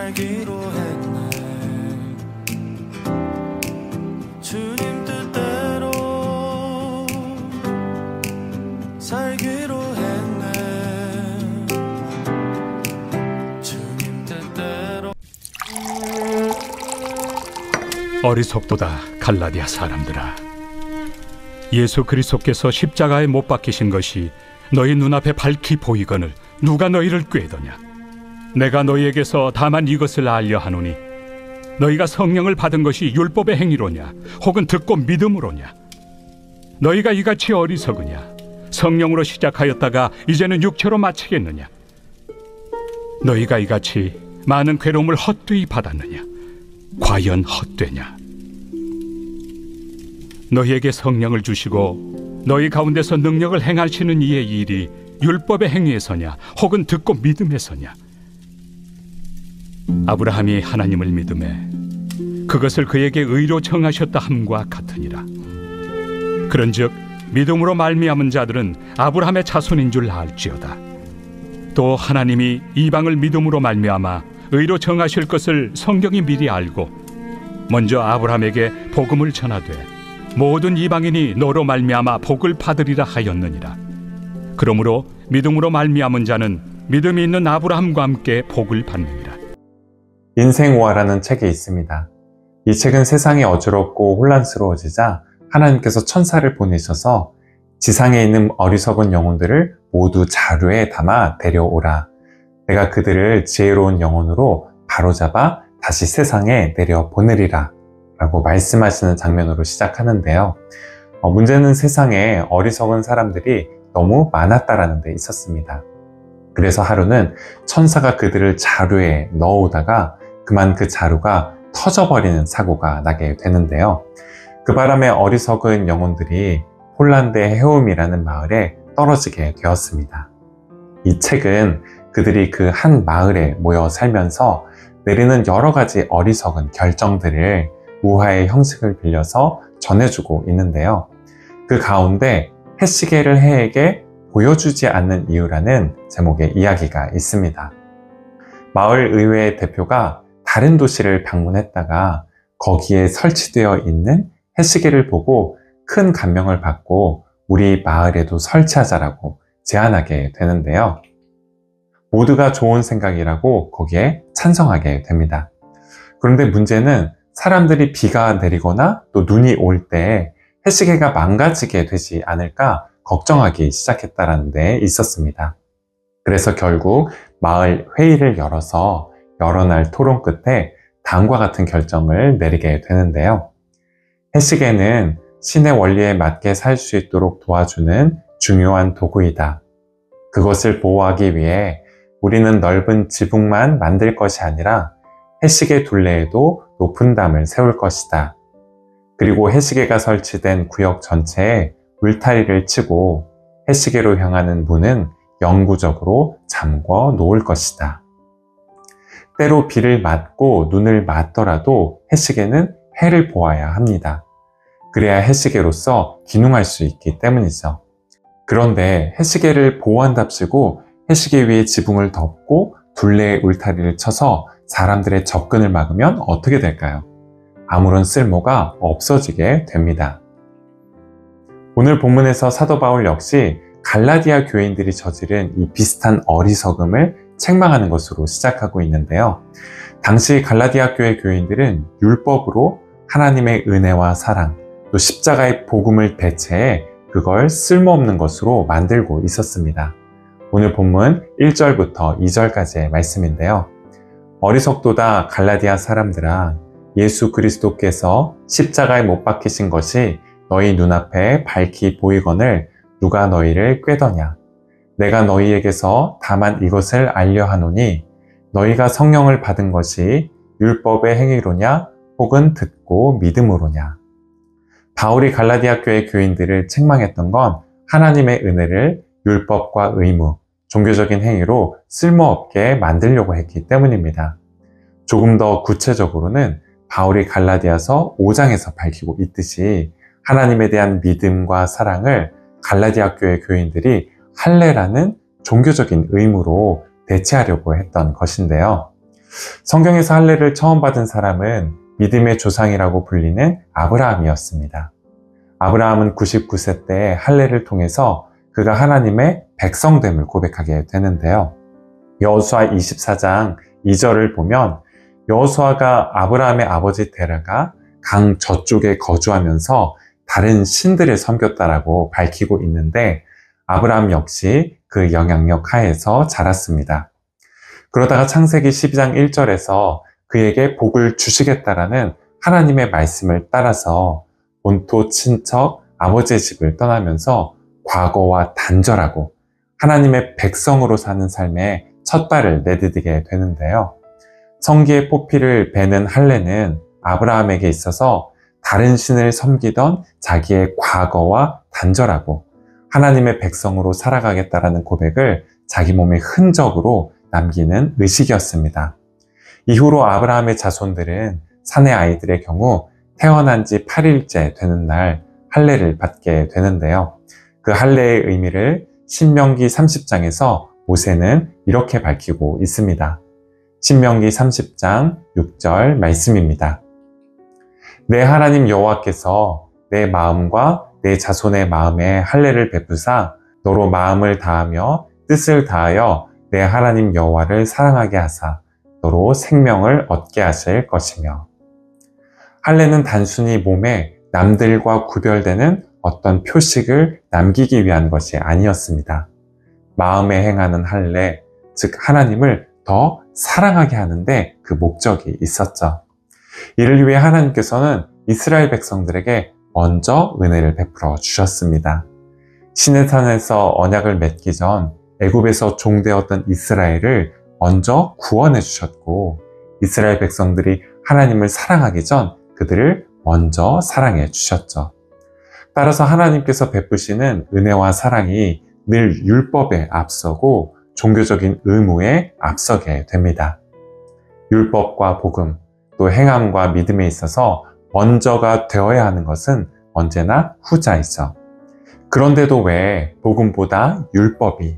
살기로 했네. 주님 뜻대로 살기로 했네. 주님 뜻대로. 어리석도다 갈라디아 사람들아. 예수 그리스도께서 십자가에 못 박히신 것이 너희 눈앞에 밝히 보이거늘 누가 너희를 꾀더냐. 내가 너희에게서 다만 이것을 알려 하노니 너희가 성령을 받은 것이 율법의 행위로냐 혹은 듣고 믿음으로냐. 너희가 이같이 어리석으냐. 성령으로 시작하였다가 이제는 육체로 마치겠느냐. 너희가 이같이 많은 괴로움을 헛되이 받았느냐. 과연 헛되냐. 너희에게 성령을 주시고 너희 가운데서 능력을 행하시는 이의 일이 율법의 행위에서냐 혹은 듣고 믿음에서냐. 아브라함이 하나님을 믿음에 그것을 그에게 의로 정하셨다 함과 같으니라. 그런즉 믿음으로 말미암은 자들은 아브라함의 자손인 줄 알지어다. 또 하나님이 이방을 믿음으로 말미암아 의로 정하실 것을 성경이 미리 알고 먼저 아브라함에게 복음을 전하되 모든 이방인이 너로 말미암아 복을 받으리라 하였느니라. 그러므로 믿음으로 말미암은 자는 믿음이 있는 아브라함과 함께 복을 받느니라. 인생오화라는 책이 있습니다. 이 책은 세상이 어지럽고 혼란스러워지자 하나님께서 천사를 보내셔서 지상에 있는 어리석은 영혼들을 모두 자루에 담아 데려오라. 내가 그들을 지혜로운 영혼으로 바로잡아 다시 세상에 내려보내리라 라고 말씀하시는 장면으로 시작하는데요. 문제는 세상에 어리석은 사람들이 너무 많았다라는 데 있었습니다. 그래서 하루는 천사가 그들을 자루에 넣어오다가 그만 그 자루가 터져버리는 사고가 나게 되는데요. 그 바람에 어리석은 영혼들이 폴란드 헤움이라는 마을에 떨어지게 되었습니다. 이 책은 그들이 그 한 마을에 모여 살면서 내리는 여러 가지 어리석은 결정들을 우화의 형식을 빌려서 전해주고 있는데요. 그 가운데 헤시게를 해에게 보여주지 않는 이유라는 제목의 이야기가 있습니다. 마을 의회 대표가 다른 도시를 방문했다가 거기에 설치되어 있는 헤시게를 보고 큰 감명을 받고 우리 마을에도 설치하자라고 제안하게 되는데요. 모두가 좋은 생각이라고 거기에 찬성하게 됩니다. 그런데 문제는 사람들이 비가 내리거나 또 눈이 올 때 헤시게가 망가지게 되지 않을까 걱정하기 시작했다는 데 있었습니다. 그래서 결국 마을 회의를 열어서 여러 날 토론 끝에 다음과 같은 결정을 내리게 되는데요. 헤시게는 신의 원리에 맞게 살 수 있도록 도와주는 중요한 도구이다. 그것을 보호하기 위해 우리는 넓은 지붕만 만들 것이 아니라 헤시게 둘레에도 높은 담을 세울 것이다. 그리고 헤시게가 설치된 구역 전체에 울타리를 치고 헤시게로 향하는 문은 영구적으로 잠궈 놓을 것이다. 때로 비를 맞고 눈을 맞더라도 헤시게는 해를 보아야 합니다. 그래야 헤시게로서 기능할 수 있기 때문이죠. 그런데 헤시게를 보호한답시고 헤시게 위에 지붕을 덮고 둘레에 울타리를 쳐서 사람들의 접근을 막으면 어떻게 될까요? 아무런 쓸모가 없어지게 됩니다. 오늘 본문에서 사도 바울 역시 갈라디아 교인들이 저지른 이 비슷한 어리석음을 책망하는 것으로 시작하고 있는데요. 당시 갈라디아 교회 교인들은 율법으로 하나님의 은혜와 사랑, 또 십자가의 복음을 대체해 그걸 쓸모없는 것으로 만들고 있었습니다. 오늘 본문 1절부터 2절까지의 말씀인데요. 어리석도다 갈라디아 사람들아, 예수 그리스도께서 십자가에 못 박히신 것이 너희 눈앞에 밝히 보이거늘 누가 너희를 꾀더냐. 내가 너희에게서 다만 이것을 알려 하노니 너희가 성령을 받은 것이 율법의 행위로냐 혹은 듣고 믿음으로냐. 바울이 갈라디아 교회 교인들을 책망했던 건 하나님의 은혜를 율법과 의무, 종교적인 행위로 쓸모없게 만들려고 했기 때문입니다. 조금 더 구체적으로는 바울이 갈라디아서 5장에서 밝히고 있듯이 하나님에 대한 믿음과 사랑을 갈라디아 교회 교인들이 할례라는 종교적인 의무로 대체하려고 했던 것인데요. 성경에서 할례를 처음 받은 사람은 믿음의 조상이라고 불리는 아브라함이었습니다. 아브라함은 99세 때 할례를 통해서 그가 하나님의 백성됨을 고백하게 되는데요. 여호수아 24장 2절을 보면 여호수아가 아브라함의 아버지 데라가 강 저쪽에 거주하면서 다른 신들을 섬겼다라고 밝히고 있는데 아브라함 역시 그 영향력 하에서 자랐습니다. 그러다가 창세기 12장 1절에서 그에게 복을 주시겠다라는 하나님의 말씀을 따라서 본토 친척 아버지의 집을 떠나면서 과거와 단절하고 하나님의 백성으로 사는 삶에 첫 발을 내디디게 되는데요. 성기의 포피를 베는 할례는 아브라함에게 있어서 다른 신을 섬기던 자기의 과거와 단절하고 하나님의 백성으로 살아가겠다라는 고백을 자기 몸의 흔적으로 남기는 의식이었습니다. 이후로 아브라함의 자손들은 사내 아이들의 경우 태어난 지 8일째 되는 날 할례를 받게 되는데요. 그 할례의 의미를 신명기 30장에서 모세는 이렇게 밝히고 있습니다. 신명기 30장 6절 말씀입니다. 내 하나님 여호와께서 내 마음과 내 자손의 마음에 할례를 베푸사 너로 마음을 다하며 뜻을 다하여 내 하나님 여호와를 사랑하게 하사 너로 생명을 얻게 하실 것이며. 할례는 단순히 몸에 남들과 구별되는 어떤 표식을 남기기 위한 것이 아니었습니다. 마음에 행하는 할례, 즉 하나님을 더 사랑하게 하는데 그 목적이 있었죠. 이를 위해 하나님께서는 이스라엘 백성들에게 먼저 은혜를 베풀어 주셨습니다. 시내산에서 언약을 맺기 전 애굽에서 종되었던 이스라엘을 먼저 구원해 주셨고 이스라엘 백성들이 하나님을 사랑하기 전 그들을 먼저 사랑해 주셨죠. 따라서 하나님께서 베푸시는 은혜와 사랑이 늘 율법에 앞서고 종교적인 의무에 앞서게 됩니다. 율법과 복음, 또 행함과 믿음에 있어서 먼저가 되어야 하는 것은 언제나 후자이죠. 그런데도 왜 복음보다 율법이,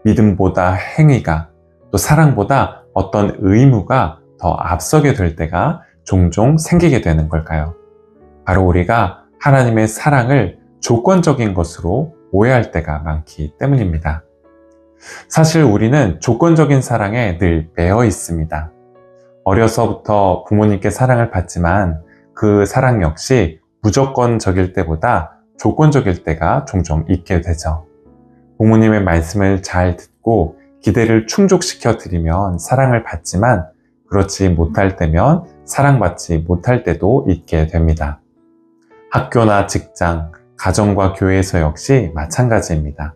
믿음보다 행위가, 또 사랑보다 어떤 의무가 더 앞서게 될 때가 종종 생기게 되는 걸까요? 바로 우리가 하나님의 사랑을 조건적인 것으로 오해할 때가 많기 때문입니다. 사실 우리는 조건적인 사랑에 늘 매여 있습니다. 어려서부터 부모님께 사랑을 받지만 그 사랑 역시 무조건적일 때보다 조건적일 때가 종종 있게 되죠. 부모님의 말씀을 잘 듣고 기대를 충족시켜 드리면 사랑을 받지만 그렇지 못할 때면 사랑받지 못할 때도 있게 됩니다. 학교나 직장, 가정과 교회에서 역시 마찬가지입니다.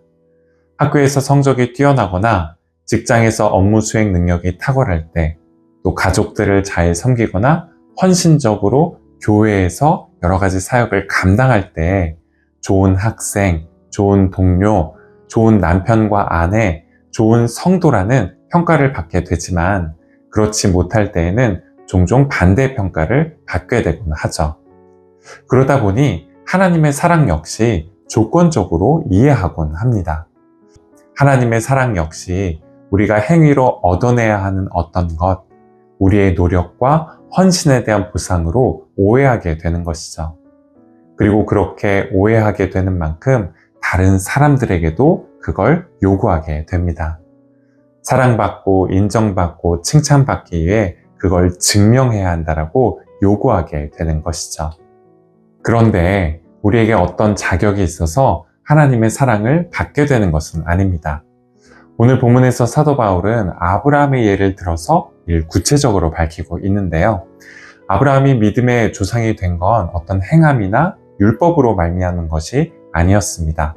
학교에서 성적이 뛰어나거나 직장에서 업무 수행 능력이 탁월할 때, 또 가족들을 잘 섬기거나 헌신적으로 교회에서 여러 가지 사역을 감당할 때 좋은 학생, 좋은 동료, 좋은 남편과 아내, 좋은 성도라는 평가를 받게 되지만 그렇지 못할 때에는 종종 반대 평가를 받게 되곤 하죠. 그러다 보니 하나님의 사랑 역시 조건적으로 이해하곤 합니다. 하나님의 사랑 역시 우리가 행위로 얻어내야 하는 어떤 것, 우리의 노력과 헌신에 대한 보상으로 오해하게 되는 것이죠. 그리고 그렇게 오해하게 되는 만큼 다른 사람들에게도 그걸 요구하게 됩니다. 사랑받고 인정받고 칭찬받기 위해 그걸 증명해야 한다라고 요구하게 되는 것이죠. 그런데 우리에게 어떤 자격이 있어서 하나님의 사랑을 받게 되는 것은 아닙니다. 오늘 본문에서 사도 바울은 아브라함의 예를 들어서 구체적으로 밝히고 있는데요. 아브라함이 믿음의 조상이 된 건 어떤 행함이나 율법으로 말미암은 것이 아니었습니다.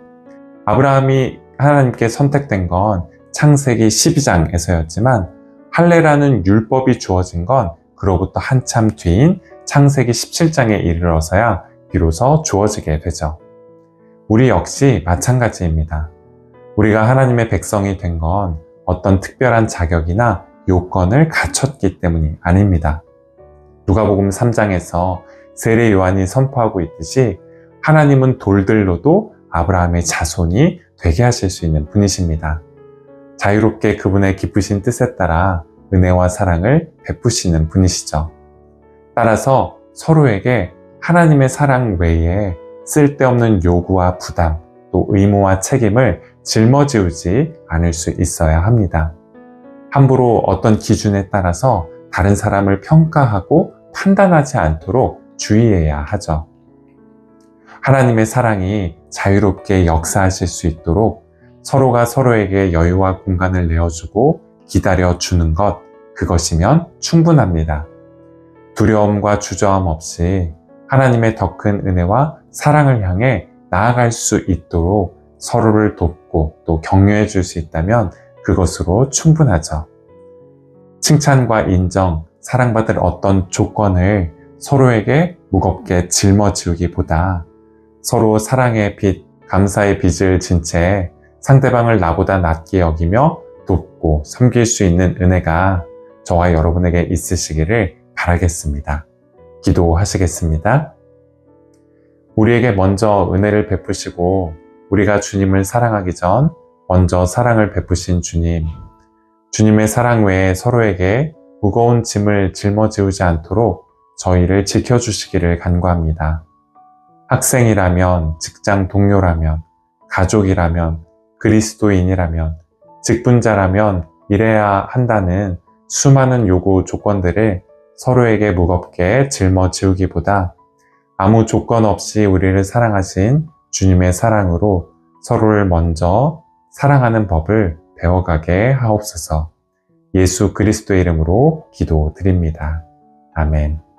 아브라함이 하나님께 선택된 건 창세기 12장에서였지만 할례라는 율법이 주어진 건 그로부터 한참 뒤인 창세기 17장에 이르러서야 비로소 주어지게 되죠. 우리 역시 마찬가지입니다. 우리가 하나님의 백성이 된 건 어떤 특별한 자격이나 요건을 갖췄기 때문이 아닙니다. 누가복음 3장에서 세례 요한이 선포하고 있듯이 하나님은 돌들로도 아브라함의 자손이 되게 하실 수 있는 분이십니다. 자유롭게 그분의 기쁘신 뜻에 따라 은혜와 사랑을 베푸시는 분이시죠. 따라서 서로에게 하나님의 사랑 외에 쓸데없는 요구와 부담, 또 의무와 책임을 짊어지우지 않을 수 있어야 합니다. 함부로 어떤 기준에 따라서 다른 사람을 평가하고 판단하지 않도록 주의해야 하죠. 하나님의 사랑이 자유롭게 역사하실 수 있도록 서로가 서로에게 여유와 공간을 내어주고 기다려주는 것, 그것이면 충분합니다. 두려움과 주저함 없이 하나님의 더 큰 은혜와 사랑을 향해 나아갈 수 있도록 서로를 돕고 또 격려해 줄 수 있다면 그것으로 충분하죠. 칭찬과 인정, 사랑받을 어떤 조건을 서로에게 무겁게 짊어지우기보다 서로 사랑의 빚, 감사의 빚을 진 채 상대방을 나보다 낮게 여기며 돕고 섬길 수 있는 은혜가 저와 여러분에게 있으시기를 바라겠습니다. 기도하시겠습니다. 우리에게 먼저 은혜를 베푸시고 우리가 주님을 사랑하기 전 먼저 사랑을 베푸신 주님, 주님의 사랑 외에 서로에게 무거운 짐을 짊어지우지 않도록 저희를 지켜주시기를 간구합니다. 학생이라면, 직장 동료라면, 가족이라면, 그리스도인이라면, 직분자라면 이래야 한다는 수많은 요구 조건들을 서로에게 무겁게 짊어지우기보다 아무 조건 없이 우리를 사랑하신 주님의 사랑으로 서로를 먼저 사랑하는 법을 배워가게 하옵소서. 예수 그리스도의 이름으로 기도드립니다. 아멘.